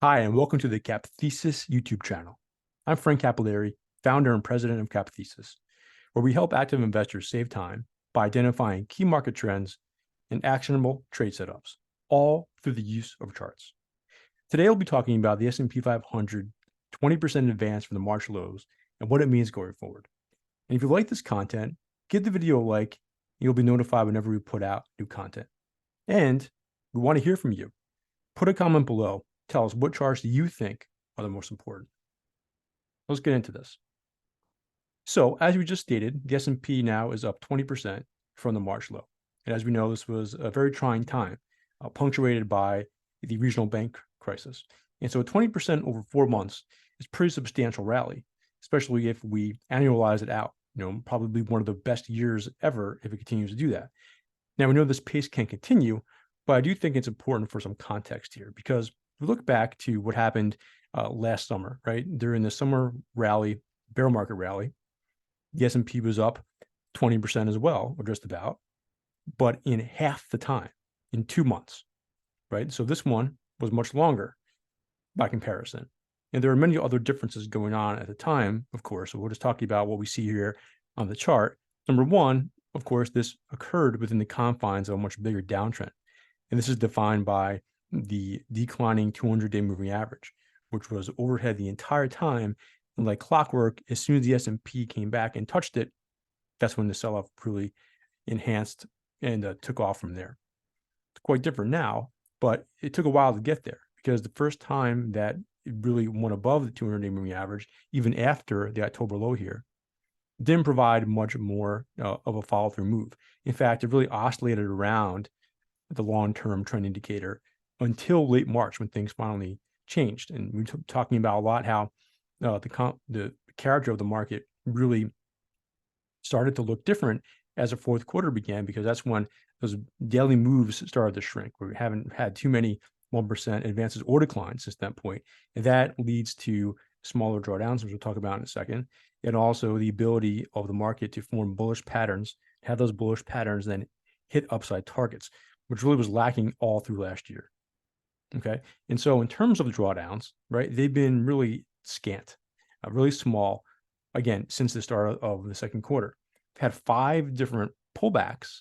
Hi, and welcome to the CappThesis YouTube channel. I'm Frank Cappelleri, founder and president of CappThesis, where we help active investors save time by identifying key market trends and actionable trade setups, all through the use of charts. Today, we'll be talking about the S&P 500 20% advance from the March lows and what it means going forward. And if you like this content, give the video a like, and you'll be notified whenever we put out new content. And we want to hear from you. Put a comment below. Tell us what charts do you think are the most important. Let's get into this. So as we just stated, the S&P now is up 20% from the March low. And as we know, this was a very trying time, punctuated by the regional bank crisis. And so 20% over 4 months is a pretty substantial rally, especially if we annualize it out. Probably one of the best years ever if it continues to do that. Now, we know this pace can continue, but I do think it's important for some context here because if we look back to what happened last summer, right? During the summer rally, bear market rally, the S&P was up 20% as well, or just about, but in half the time, in 2 months, right? So this one was much longer by comparison. And there are many other differences going on at the time, of course. So we're just talking about what we see here on the chart. Number one, of course, this occurred within the confines of a much bigger downtrend. And this is defined by the declining 200-day moving average, which was overhead the entire time. And like clockwork, as soon as the S&P came back and touched it, that's when the sell-off really enhanced and took off from there. It's quite different now, but it took a while to get there because the first time that it really went above the 200-day moving average, even after the October low here, didn't provide much more of a follow-through move. In fact, it really oscillated around the long-term trend indicator until late March when things finally changed. And we're talking about a lot how the character of the market really started to look different as the fourth quarter began, because that's when those daily moves started to shrink, where we haven't had too many 1% advances or declines since that point. And that leads to smaller drawdowns, which we'll talk about in a second, and also the ability of the market to form bullish patterns, have those bullish patterns then hit upside targets, which really was lacking all through last year. Okay. And so in terms of the drawdowns, right, they've been really scant, really small, again, since the start of the second quarter. We've had 5 different pullbacks.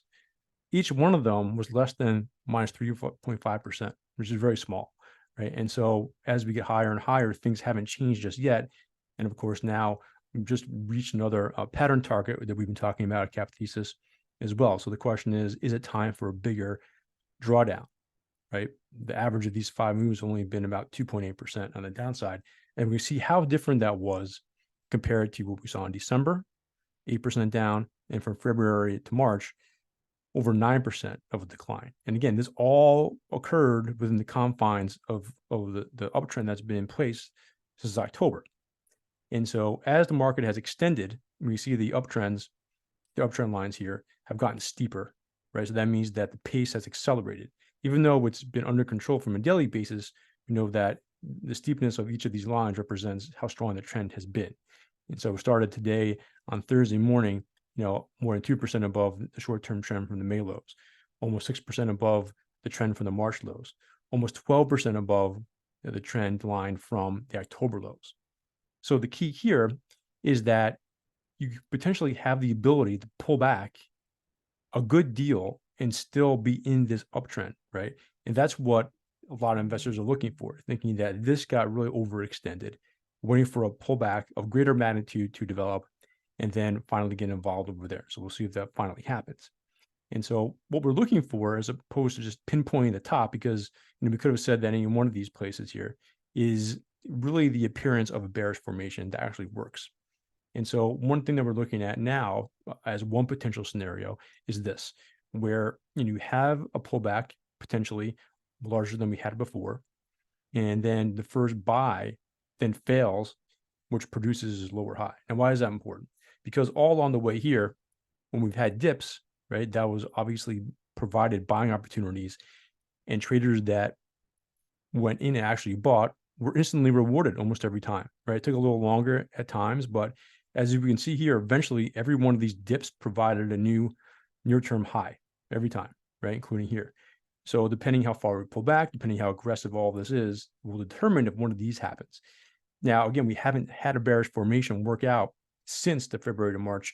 Each one of them was less than minus 3.5%, which is very small, right? And so as we get higher and higher, things haven't changed just yet. And of course, now we've just reached another pattern target that we've been talking about at CappThesis as well. So the question is it time for a bigger drawdown, right? The average of these 5 moves only been about 2.8% on the downside. And we see how different that was compared to what we saw in December, 8% down, and from February to March, over 9% of a decline. And again, this all occurred within the confines of the uptrend that's been in place since October. And so as the market has extended, we see the uptrend lines here have gotten steeper, right? So that means that the pace has accelerated. Even though it's been under control from a daily basis, we know that the steepness of each of these lines represents how strong the trend has been. And so we started today on Thursday morning, more than 2% above the short-term trend from the May lows, almost 6% above the trend from the March lows, almost 12% above the trend line from the October lows. So the key here is that you potentially have the ability to pull back a good deal and still be in this uptrend, right? And that's what a lot of investors are looking for, thinking that this got really overextended, waiting for a pullback of greater magnitude to develop, and then finally get involved over there. So we'll see if that finally happens. And so what we're looking for, as opposed to just pinpointing the top, because we could have said that any one of these places here, is really the appearance of a bearish formation that actually works. And so one thing that we're looking at now as one potential scenario is this, where you have a pullback potentially larger than we had before, and then the first buy then fails, which produces a lower high. And why is that important? Because all along the way here, when we've had dips, right, that was obviously provided buying opportunities, and traders that went in and actually bought were instantly rewarded almost every time, right? It took a little longer at times, but as you can see here, eventually every one of these dips provided a new near-term high every time, right, including here. So depending how far we pull back, depending how aggressive all of this is, will determine if one of these happens. Now, again, we haven't had a bearish formation work out since the February to March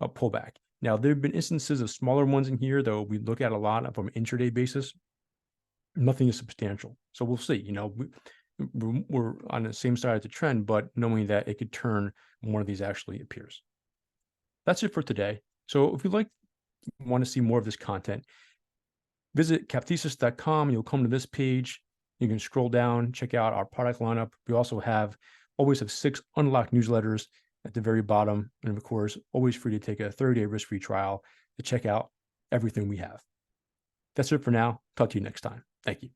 pullback. Now, there have been instances of smaller ones in here, though we look at a lot from an intraday basis. Nothing is substantial. So we'll see. We're on the same side of the trend, but knowing that it could turn when one of these actually appears. That's it for today. So if you want to see more of this content, visit CappThesis.com. You'll come to this page. You can scroll down, check out our product lineup. We also always have 6 unlocked newsletters at the very bottom. And of course, always free to take a 30-day risk-free trial to check out everything we have. That's it for now. Talk to you next time. Thank you.